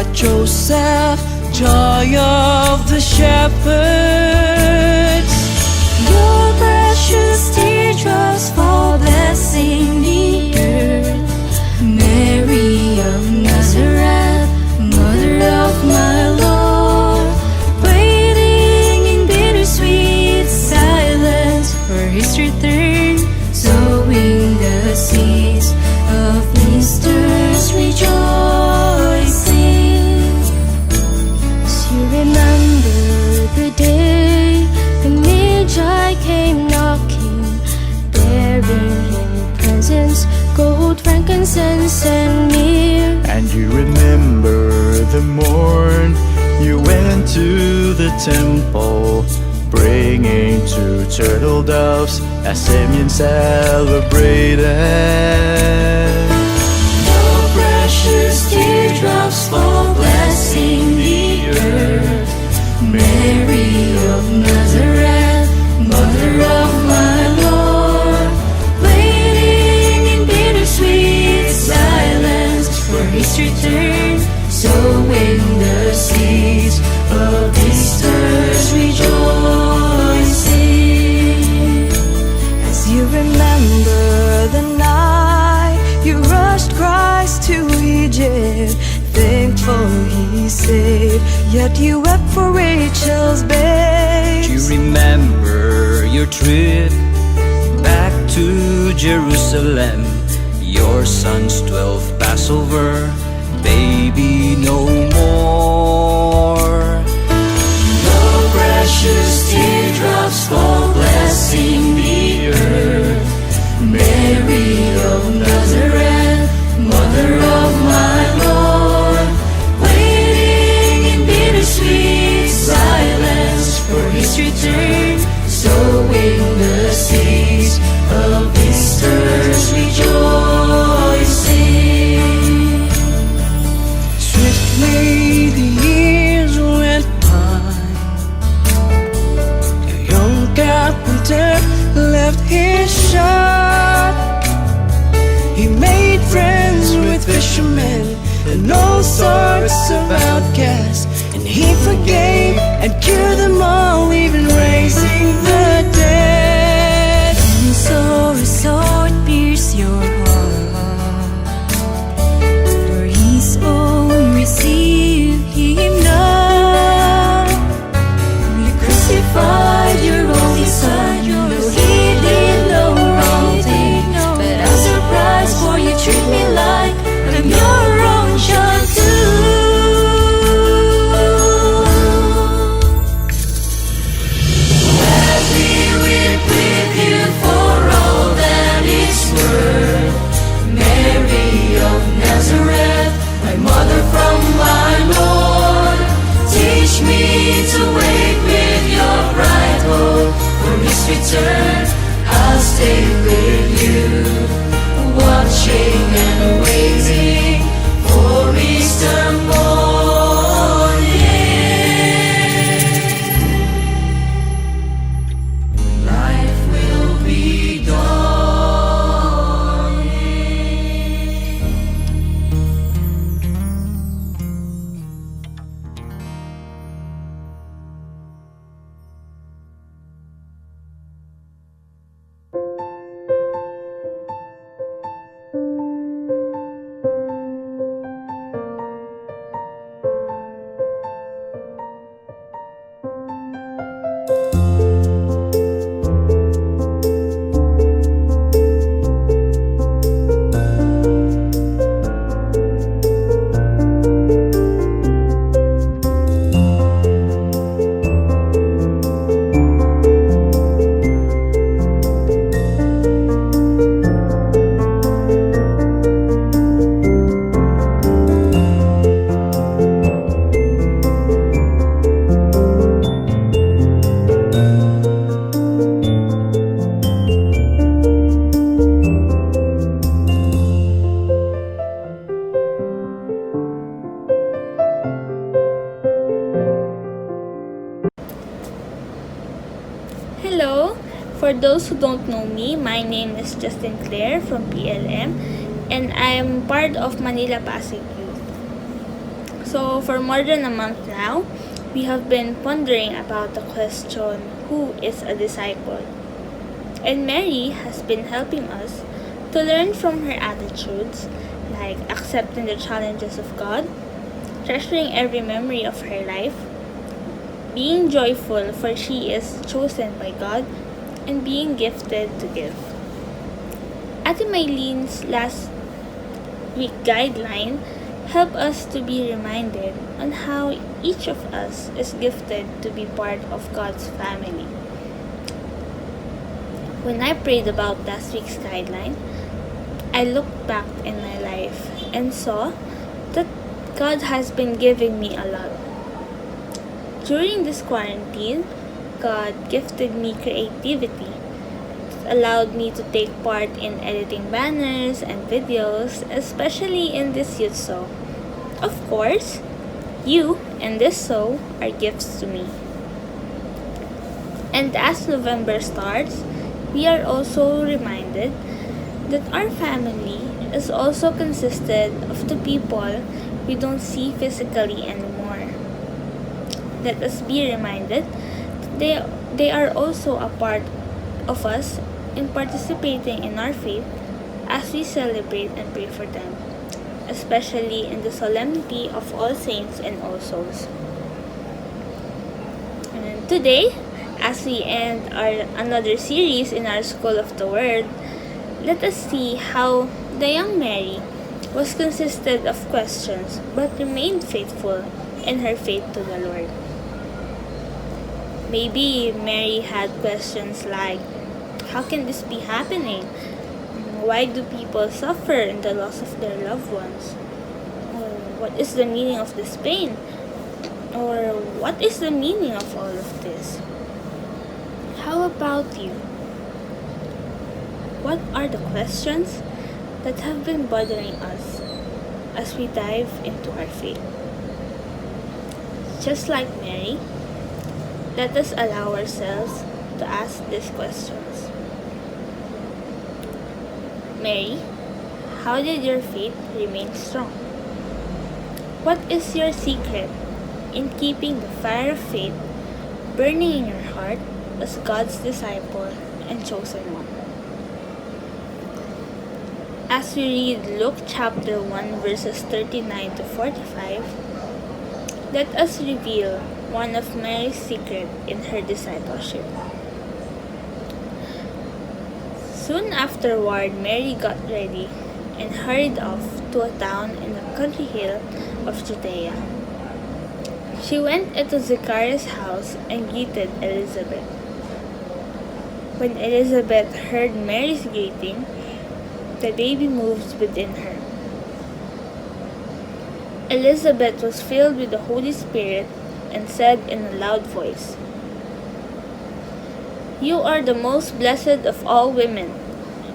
but Joseph, joy of the shepherds. Your precious teardrops fall, blessing the earth. Mary of Nazareth, Mother of my Lord, waiting in bittersweet silence for His return, sowing the seeds of Easter's rejoicing. As you remember the day the Magi came knocking, bearing Him presents, gold, frankincense, and myrrh. And you remember the morn you went to the temple, bringing 2 turtle doves as Simeon celebrated. Your precious teardrops fall, blessing the earth. Mary of Nazareth, Mother of my Lord, waiting in bittersweet silence for His return, sowing the seeds of Easter's rejoicing. As you remember the night you rushed Christ to Egypt, thankful He saved, yet you wept for Rachel's babes. Do you remember your trip back to Jerusalem? Your son's 12th Passover, baby no more. Your precious teardrops fall, blessing the earth. Mary of Nazareth, Mother of my Lord, waiting in bittersweet silence for His return, sowing the seeds of Easter's rejoicing. Swiftly the years went by. A young carpenter left his shop. He made friends with fishermen and all sorts of outcasts, and he forgave and cured them all, even raising the dead. And so it pierced your heart, for His own receive Him not. You crucified your only Son, though He did no wrong thing, but I'm surprised, for you treat me like I'm your own child too. As we weep with you for all that it's worth, Mary of Nazareth, my mother from my Lord, teach me to wait with your bright hope for His return. I'll stay with you, watching and waiting for Easter morning. Life will be dawning. Hello! For those who don't know me, my name is Justin Claire from PLM, and I am part of Manila Pasig Youth. So, for more than a month now, we have been pondering about the question, who is a disciple? And Mary has been helping us to learn from her attitudes, like accepting the challenges of God, treasuring every memory of her life, being joyful for she is chosen by God, and being gifted to give. Ate Mayleen's last week guideline help us to be reminded on how each of us is gifted to be part of God's family. When I prayed about last week's guideline, I looked back in my life and saw that God has been giving me a lot. During this quarantine, God gifted me creativity. It allowed me to take part in editing banners and videos, especially in this youth show. Of course, you and this show are gifts to me. And as November starts, we are also reminded that our family is also consisted of the people we don't see physically anymore. Let us be reminded that they are also a part of us in participating in our faith as we celebrate and pray for them, especially in the solemnity of All Saints and All Souls. And today, as we end another series in our School of the Word, let us see how the young Mary was consisted of questions but remained faithful in her faith to the Lord. Maybe Mary had questions like, how can this be happening? Why do people suffer in the loss of their loved ones? Or what is the meaning of this pain? Or what is the meaning of all of this? How about you? What are the questions that have been bothering us as we dive into our faith? Just like Mary, let us allow ourselves to ask these questions. Mary, how did your faith remain strong? What is your secret in keeping the fire of faith burning in your heart as God's disciple and chosen one? As we read Luke chapter 1 verses 39 to 45, let us reveal one of Mary's secret in her discipleship. Soon afterward, Mary got ready and hurried off to a town in the country hill of Judea. She went into Zechariah's house and greeted Elizabeth. When Elizabeth heard Mary's greeting, the baby moved within her. Elizabeth was filled with the Holy Spirit and said in a loud voice, "You are the most blessed of all women,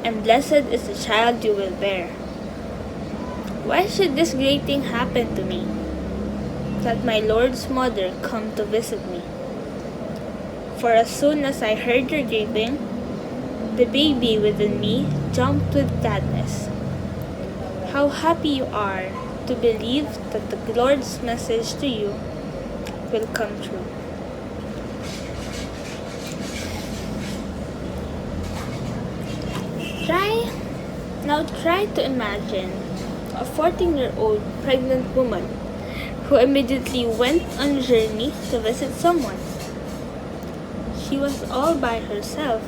and blessed is the child you will bear. Why should this great thing happen to me, that my Lord's mother come to visit me? For as soon as I heard your greeting, the baby within me jumped with gladness. How happy you are to believe that the Lord's message to you will come true." Try to imagine a 14-year-old pregnant woman who immediately went on a journey to visit someone. She was all by herself,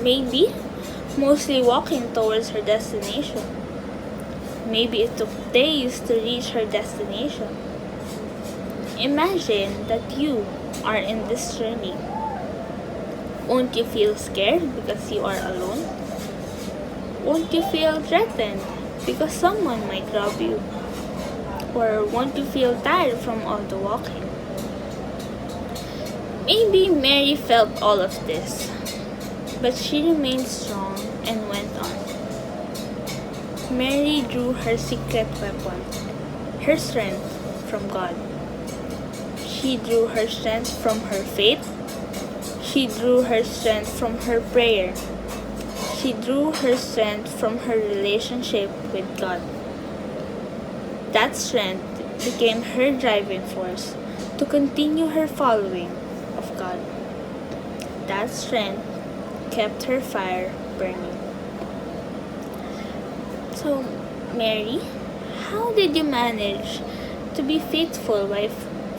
maybe mostly walking towards her destination. Maybe it took days to reach her destination. Imagine that you are in this journey. Won't you feel scared because you are alone? Won't you feel threatened because someone might rob you? Or won't you feel tired from all the walking? Maybe Mary felt all of this, but she remained strong and went on. Mary drew her secret weapon, her strength, from God. She drew her strength from her faith. She drew her strength from her prayer. She drew her strength from her relationship with God. That strength became her driving force to continue her following of God. That strength kept her fire burning. So, Mary, how did you manage to be faithful while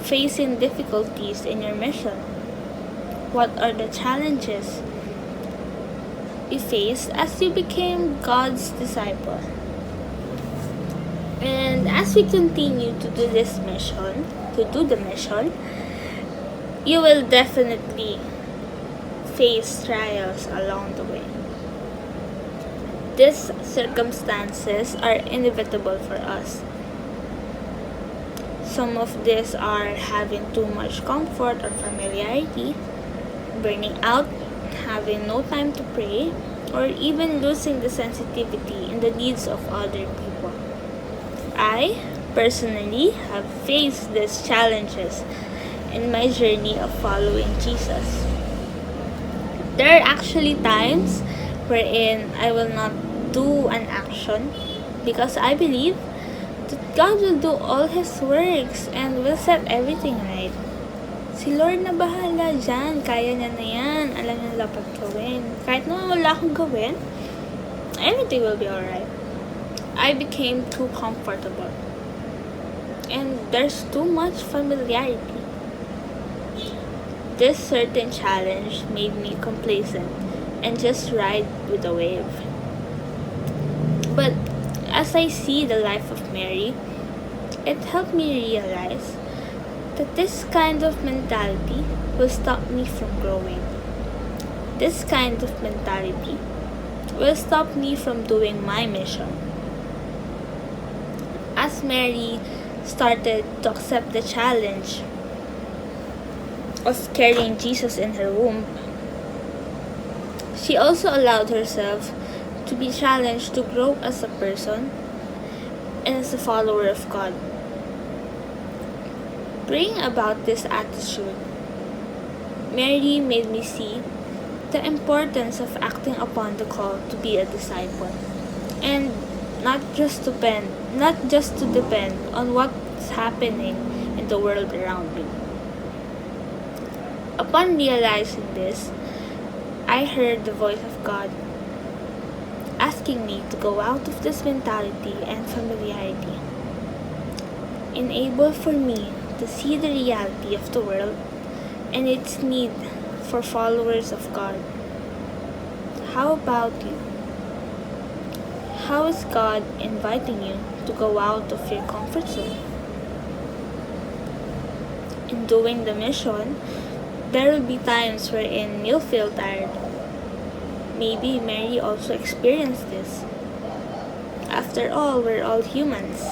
facing difficulties in your mission? What are the challenges you faced as you became God's disciple? And as we continue to do the mission, you will definitely face trials along the way. These circumstances are inevitable for us. Some of these are having too much comfort or familiarity, burning out, having no time to pray, or even losing the sensitivity in the needs of other people. I personally have faced these challenges in my journey of following Jesus. There are actually times wherein I will not do an action because I believe that God will do all His works and will set everything right. Si Lord na bahala dyan. Kaya niya na yan. Alam niya na dapat gawin. Kahit na wala akong gawin, everything will be alright. I became too comfortable. And there's too much familiarity. This certain challenge made me complacent and just ride with the wave. But as I see the life of Mary, it helped me realize that this kind of mentality will stop me from growing. This kind of mentality will stop me from doing my mission. As Mary started to accept the challenge of carrying Jesus in her womb, she also allowed herself to be challenged to grow as a person and as a follower of God. Praying about this attitude, Mary made me see the importance of acting upon the call to be a disciple, and not just to depend on what's happening in the world around me. Upon realizing this, I heard the voice of God asking me to go out of this mentality and familiarity, enable for me to see the reality of the world and its need for followers of God. How about you? How is God inviting you to go out of your comfort zone? In doing the mission, there will be times wherein you'll feel tired. Maybe Mary also experienced this. After all, we're all humans.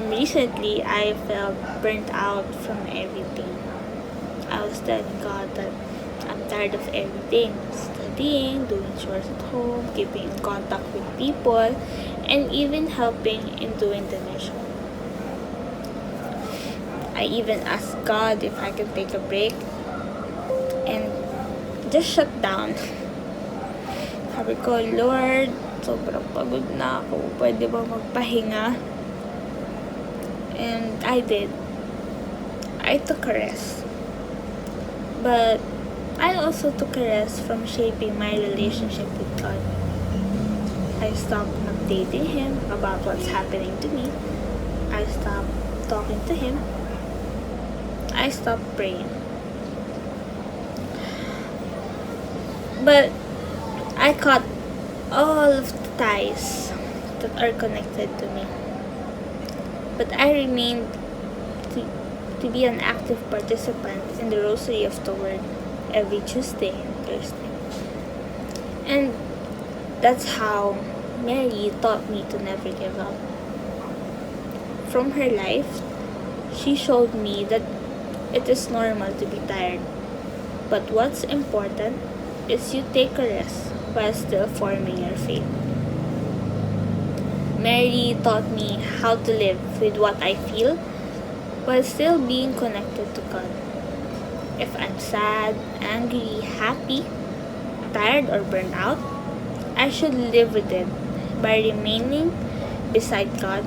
Recently, I felt burnt out from everything. I was telling God that I'm tired of everything. Studying, doing chores at home, keeping in contact with people, and even helping in doing the mission. I even asked God if I could take a break and just shut down. Sabi ko, Lord, sobrang pagod na ako. Pwede ba magpahinga? And I did. I took a rest. But I also took a rest from shaping my relationship with God. I stopped updating Him about what's happening to me. I stopped talking to Him. I stopped praying. But I cut all of the ties that are connected to me. But I remained to be an active participant in the Rosary of the Word every Tuesday and Thursday. And that's how Mary taught me to never give up. From her life, she showed me that it is normal to be tired. But what's important is you take a rest while still forming your faith. Mary taught me how to live with what I feel while still being connected to God. If I'm sad, angry, happy, tired, or burned out, I should live with it by remaining beside God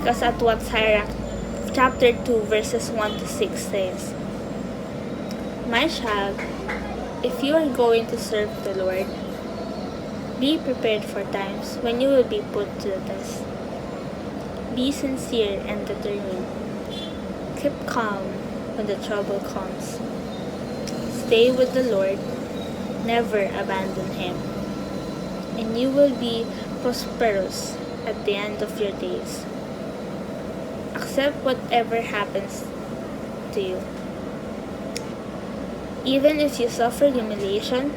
look us at what Sirach chapter 2 verses 1 to 6 says. My child, if you are going to serve the Lord, be prepared for times when you will be put to the test. Be sincere and determined. Keep calm when the trouble comes. Stay with the Lord, never abandon Him, and you will be prosperous at the end of your days. Accept whatever happens to you. Even if you suffer humiliation,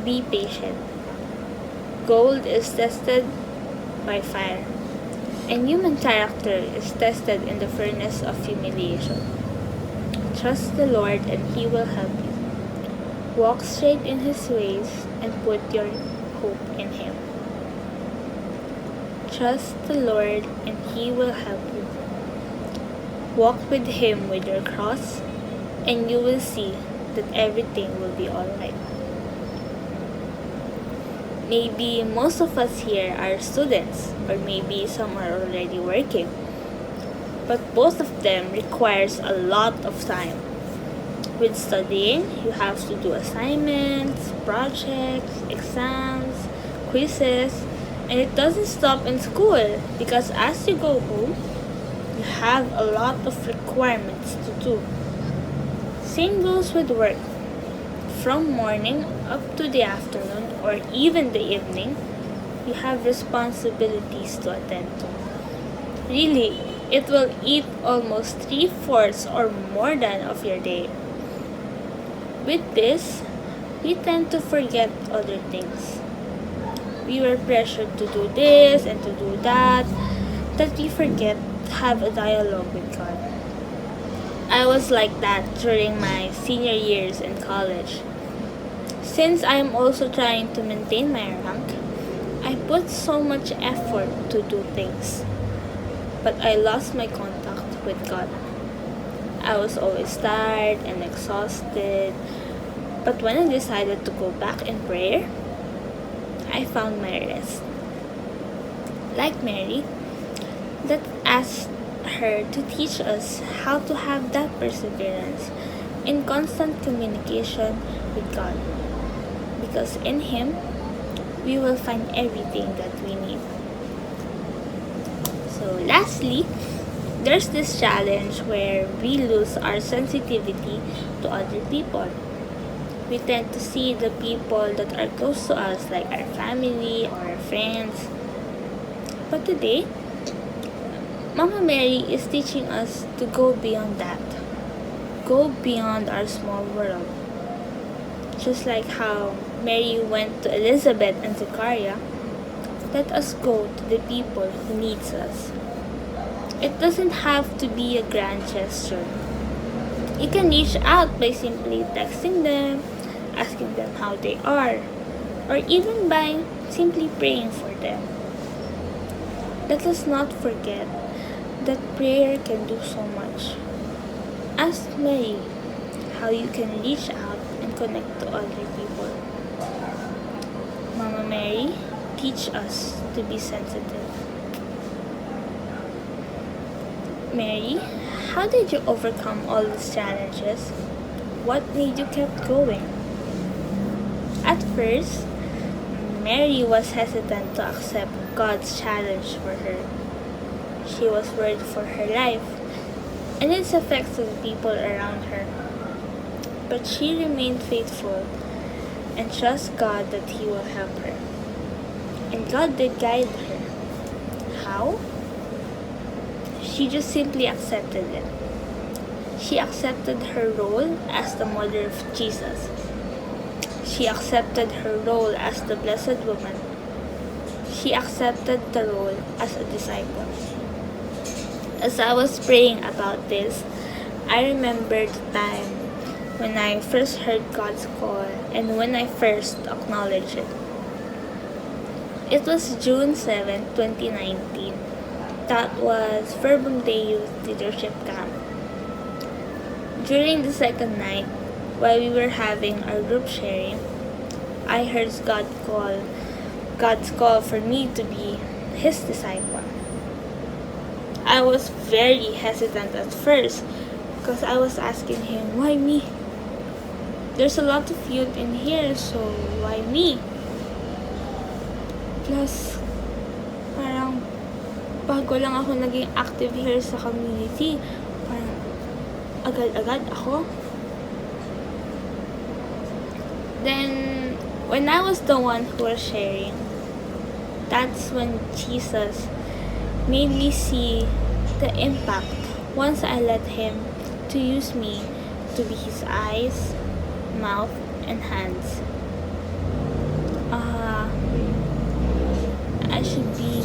be patient. Gold is tested by fire, and human character is tested in the furnace of humiliation. Trust the Lord and He will help you. Walk straight in His ways and put your hope in Him. Trust the Lord and He will help you. Walk with Him with your cross, and you will see that everything will be alright. Maybe most of us here are students, or maybe some are already working. But both of them requires a lot of time. With studying, you have to do assignments, projects, exams, quizzes, and it doesn't stop in school because as you go home, you have a lot of requirements to do. Same goes with work. From morning up to the afternoon or even the evening, you have responsibilities to attend to. Really, it will eat almost 3/4 or more than of your day. With this, we tend to forget other things. We were pressured to do this and to do that we forget to have a dialogue with God. I was like that during my senior years in college. Since I am also trying to maintain my rank, I put so much effort to do things. But I lost my contact with God. I was always tired and exhausted. But when I decided to go back in prayer, I found my rest. Like Mary, let's ask her to teach us how to have that perseverance in constant communication with God. Because in Him, we will find everything that we need. So lastly, there's this challenge where we lose our sensitivity to other people. We tend to see the people that are close to us, like our family or our friends. But today, Mama Mary is teaching us to go beyond that. Go beyond our small world. Just like how Mary went to Elizabeth and Zechariah, let us go to the people who needs us. It doesn't have to be a grand gesture. You can reach out by simply texting them, asking them how they are, or even by simply praying for them. Let us not forget that prayer can do so much. Ask Mary how you can reach out and connect to other people. Mama Mary, teach us to be sensitive. Mary, how did you overcome all these challenges? What made you keep going? At first, Mary was hesitant to accept God's challenge for her. She was worried for her life and its effects on the people around her. But she remained faithful and trust God that He will help her. And God did guide her. How? She just simply accepted it. She accepted her role as the mother of Jesus. She accepted her role as the Blessed Woman. She accepted the role as a disciple. As I was praying about this, I remembered the time when I first heard God's call and when I first acknowledged it. It was June 7, 2019. That was Verbum Dei Youth Leadership Camp. During the second night, while we were having our group sharing, I heard God's call for me to be His disciple. I was very hesitant at first because I was asking him, why me? There's a lot of youth in here, so why me? Plus, parang bago lang ako naging active here sa community, parang agad-agad ako. Then, when I was the one who was sharing, that's when Jesus made me see the impact once I let Him to use me to be His eyes, mouth, and hands. I should be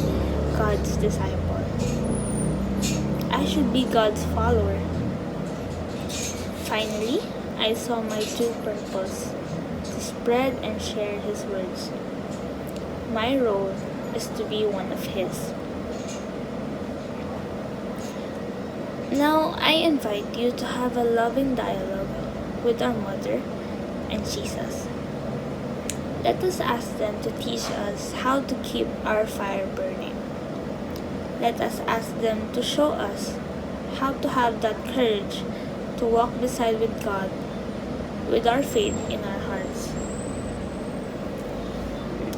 God's disciple. I should be God's follower. Finally, I saw my true purpose: to spread and share His words. My role is to be one of His. Now, I invite you to have a loving dialogue with our Mother and Jesus. Let us ask them to teach us how to keep our fire burning. Let us ask them to show us how to have that courage to walk beside with God with our faith in our hearts.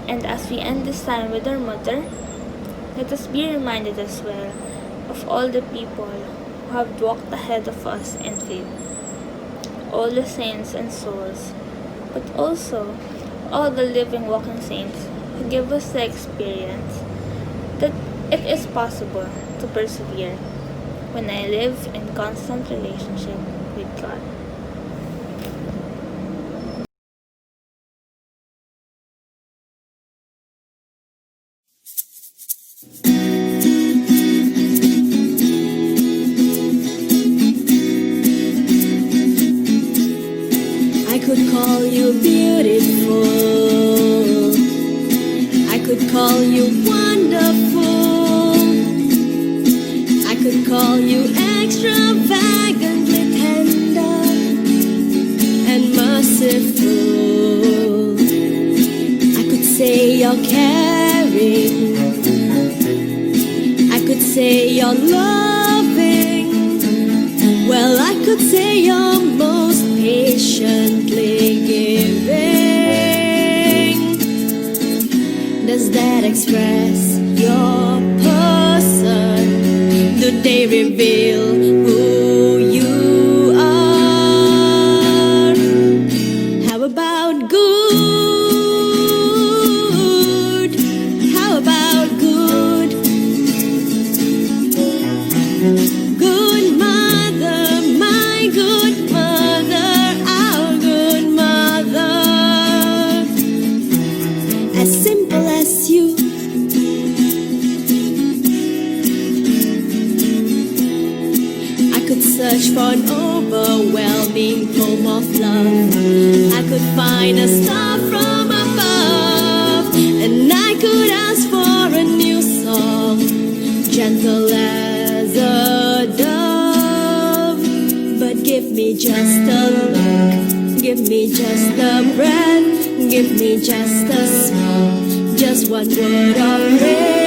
And as we end this time with our Mother, let us be reminded as well of all the people who have walked ahead of us in faith, all the saints and souls, but also all the living walking saints who give us the experience that it is possible to persevere when I live in constant relationship with God. I could call you beautiful, I could call you wonderful, I could call you extravagantly tender and merciful. I could say you're caring, I could say you're loving, well, I could say you're most patiently giving. Does that express your person? Do they reveal who you are? How about good? How about good? Good mother, my good mother, our good mother. As simple as you. I could search for an overwhelming poem of love. I could find a star from above, and I could ask for a new song, gentle as a dove. But give me just a look, give me just a breath, give me just a smile, just one word of praise.